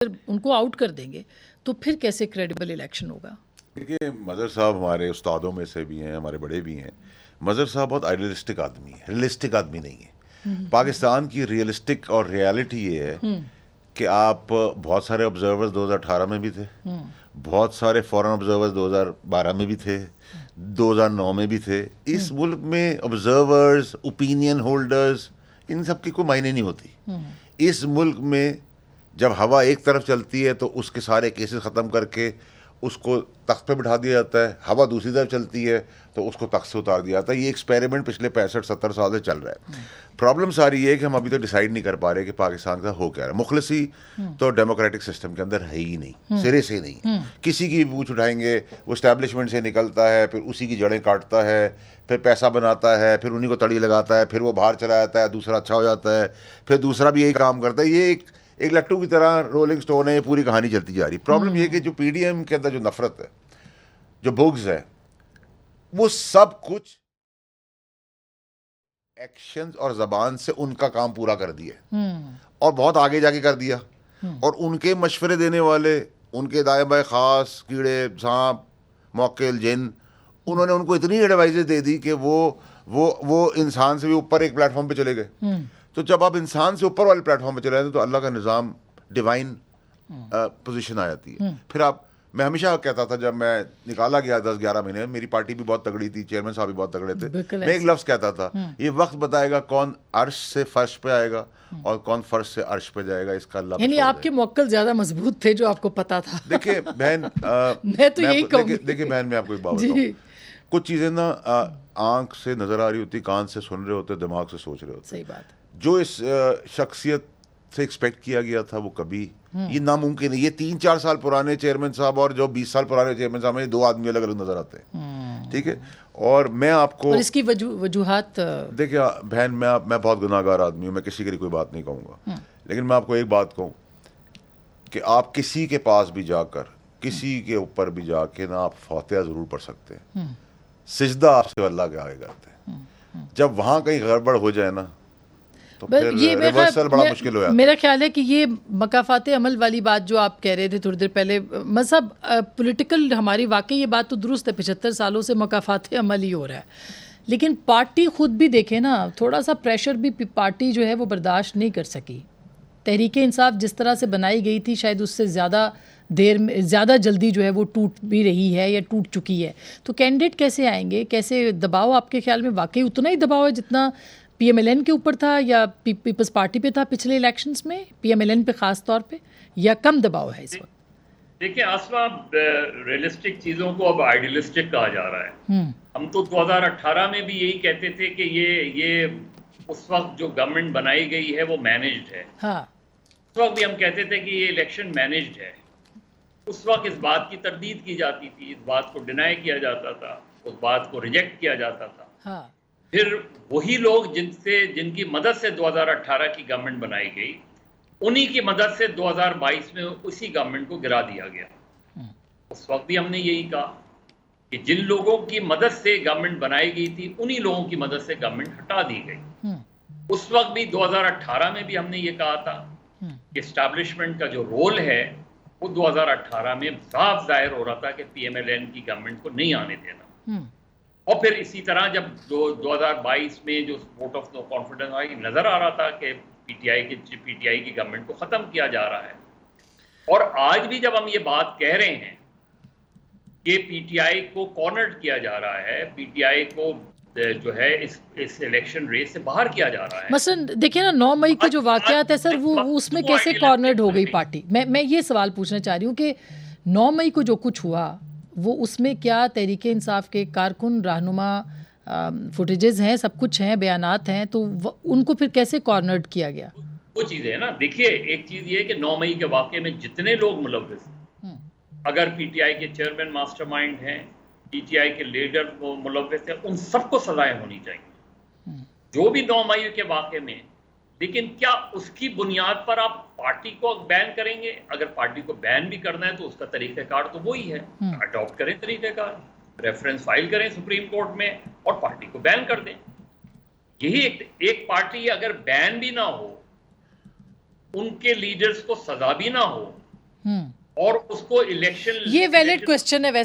उनको आउट कर देंगे तो फिर कैसे क्रेडिबल इलेक्शन होगा? देखिए, मज़हर साहब हमारे उस्तादों में से भी हैं, हमारे बड़े भी हैं। मज़हर साहब बहुत आइडियलिस्टिक आदमी है, रियलिस्टिक आदमी नहीं है। पाकिस्तान की रियलिस्टिक और रियलिटी ये है कि आप बहुत सारे ऑब्जर्वर्स 2018 में भी थे, बहुत सारे फॉरेन ऑब्जर्वर्स 2012 में भी थे, 2009 में भी थे। इस मुल्क में ऑब्जर्वर्स, ओपिनियन होल्डर्स, इन सब की कोई मायने नहीं होती। इस मुल्क में जब हवा एक तरफ चलती है तो उसके सारे केसेस ख़त्म करके उसको तख्त पे बिठा दिया जाता है, हवा दूसरी तरफ चलती है तो उसको तख्त से उतार दिया जाता है। ये एक्सपेरिमेंट पिछले 65-70 साल से चल रहा है। प्रॉब्लम सारी ये है कि हम अभी तो डिसाइड नहीं कर पा रहे कि पाकिस्तान का हो क्या रहा है। मुखलसी तो डेमोक्रेटिक सिस्टम के अंदर है ही नहीं, सिरे से नहीं। किसी की पूछ उठाएंगे, वो एस्टैब्लिशमेंट से निकलता है, फिर उसी की जड़ें काटता है, फिर पैसा बनाता है, फिर उन्हीं को तड़ी लगाता है, फिर वो बाहर चला जाता है, दूसरा अच्छा हो जाता है, फिर दूसरा भी यही काम करता है। ये एक लट्टू की तरह रोलिंग स्टोन है, ये पूरी कहानी चलती जा रही। प्रॉब्लम ये कि जो पीडीएम के अंदर जो नफरत है, जो बुग्ज है, वो सब कुछ एक्शंस और जबान से उनका काम पूरा कर दिया और बहुत आगे जाके कर दिया। और उनके मशवरे देने वाले, उनके दाएं बाएं खास कीड़े, सांप, मौकेल, जिन, उन्होंने उनको इतनी एडवाइजेस दे दी कि वो इंसान से भी ऊपर एक प्लेटफॉर्म पे चले गए। तो जब आप इंसान से ऊपर वाले प्लेटफॉर्म पे चले जाते हैं तो अल्लाह का निज़ाम, डिवाइन पोजीशन आ जाती है। फिर मैं हमेशा कहता था, जब मैं निकाला गया 10-11 महीने, मेरी पार्टी भी बहुत तगड़ी थी, चेयरमैन साहब भी बहुत तगड़े थे, मैं एक लफ्ज़ कहता था, ये वक्त बताएगा कौन अर्श से फर्श पे आएगा और कौन फर्श से अर्श पे जाएगा, इसका अल्लाह। यानी आपके मौक्कल ज्यादा मजबूत थे जो आपको पता था। देखिए बहन, मैं तो यही कहूँगी। देखिए बहन, मैं आपको एक बात बताऊँ, कुछ चीज़ें ना आंख से नजर आ रही होती, कान से सुन रहे होते, दिमाग से सोच रहे होते। सही बात। जो इस शख्सियत से एक्सपेक्ट किया गया था वो कभी, ये नामुमकिन है। ये 3-4 साल पुराने चेयरमैन साहब और जो 20 साल पुराने चेयरमैन साहब, ये दो आदमी अलग अलग नजर आते हैं। ठीक है, और मैं आपको, और इसकी वजूहात देखिए बहन, मैं बहुत गुनाहगार आदमी हूँ, मैं किसी के लिए कोई बात नहीं कहूँगा, लेकिन मैं आपको एक बात कहूँ कि आप किसी के पास भी जाकर, किसी के ऊपर भी जाके ना, आप फातिहा जरूर पढ़ सकते हैं, सिजदा आपसे अल्लाह के आगे करते हैं। जब वहाँ कहीं गड़बड़ हो जाए ना तो फिर रिवर्सल बड़ा मुश्किल हो जाता है। मेरा ख्याल है कि ये मकाफात अमल वाली बात जो आप कह रहे थे थोड़ी देर पहले, मजहब पॉलिटिकल, हमारी वाकई ये बात तो दुरुस्त है, 75 सालों से मकाफात अमल ही हो रहा है, लेकिन पार्टी खुद भी देखे ना, थोड़ा सा प्रेशर भी पार्टी जो है वो बर्दाश्त नहीं कर सकी। तहरीक इंसाफ जिस तरह से बनाई गई थी, शायद उससे ज़्यादा जल्दी जो है वो टूट भी रही है या टूट चुकी है। तो कैंडिडेट कैसे आएंगे, कैसे दबाव आपके ख्याल में वाकई उतना ही दबाव है जितना पीएमएलएन के ऊपर था या पीपल्स पार्टी पे था पिछले इलेक्शंस में, पीएमएलएन पे खास तौर पे, या कम दबाव है इस वक्त? देखिए आसमा, रियलिस्टिक चीज़ों को अब आइडियलिस्टिक कहा जा रहा है। हम तो 2018 में भी यही कहते थे कि ये उस वक्त जो गवर्नमेंट बनाई गई है वो मैनेज्ड है। हाँ। उस वक्त भी हम कहते थे कि ये इलेक्शन मैनेज्ड है। उस वक्त इस बात की तरदीद की जाती थी, इस बात को डिनाई किया जाता था, उस बात को रिजेक्ट किया जाता था। हाँ। फिर वही लोग जिनकी मदद से 2018 की गवर्नमेंट बनाई गई, उन्हीं की मदद से 2022 में उसी गवर्नमेंट को गिरा दिया गया। उस वक्त भी हमने यही कहा कि जिन लोगों की मदद से गवर्नमेंट बनाई गई थी, उन्हीं लोगों की मदद से गवर्नमेंट हटा दी गई। उस वक्त भी 2018 में भी हमने ये कहा था कि एस्टैब्लिशमेंट का जो रोल है वो 2018 में साफ जाहिर हो रहा था कि पीएमएलएन की गवर्नमेंट को नहीं आने देना। और फिर इसी तरह जब 2022 में जो वोट ऑफ नो कॉन्फिडेंस आई, नजर आ रहा था कि पीटीआई की गवर्नमेंट को खत्म किया जा रहा है। और आज भी जब हम ये बात कह रहे हैं कि पीटीआई को कॉर्नर्ड किया जा रहा है, पीटीआई को जो है इस इलेक्शन रेस से बाहर किया जा रहा है। मसलन देखिए ना, 9 मई के जो वाकयात है सर, वो उसमें कैसे कॉर्नर्ड हो गई पार्टी? मैं ये सवाल पूछना चाह रही हूँ कि 9 मई को जो कुछ हुआ, वो उसमें क्या तहरीक इंसाफ के कारकुन, रहनुमा, फुटेजेस हैं, सब कुछ हैं, बयानात हैं, तो उनको फिर कैसे कॉर्नर्ड किया गया? वो चीज़ें है ना, देखिए एक चीज़ ये है कि 9 मई के वाक़े में जितने लोग मुलव्विस, अगर पीटीआई के चेयरमैन मास्टरमाइंड हैं, पीटीआई के लीडर मुलव्विस हैं, उन सबको सजाएं होनी चाहिए जो भी 9 मई के वाक़े में। लेकिन क्या उसकी बुनियाद पर आप पार्टी को बैन करेंगे? अगर पार्टी को बैन भी करना है तो उसका तरीक़ेकार तो वही है, अडॉप्ट करें तरीक़ेकार, रेफरेंस फाइल करें सुप्रीम कोर्ट में और पार्टी को बैन कर दें। यही एक पार्टी अगर बैन भी ना हो, उनके लीडर्स को सजा भी ना हो, और उसको इलेक्शन ये वैलिड क्वेश्चन है वैसे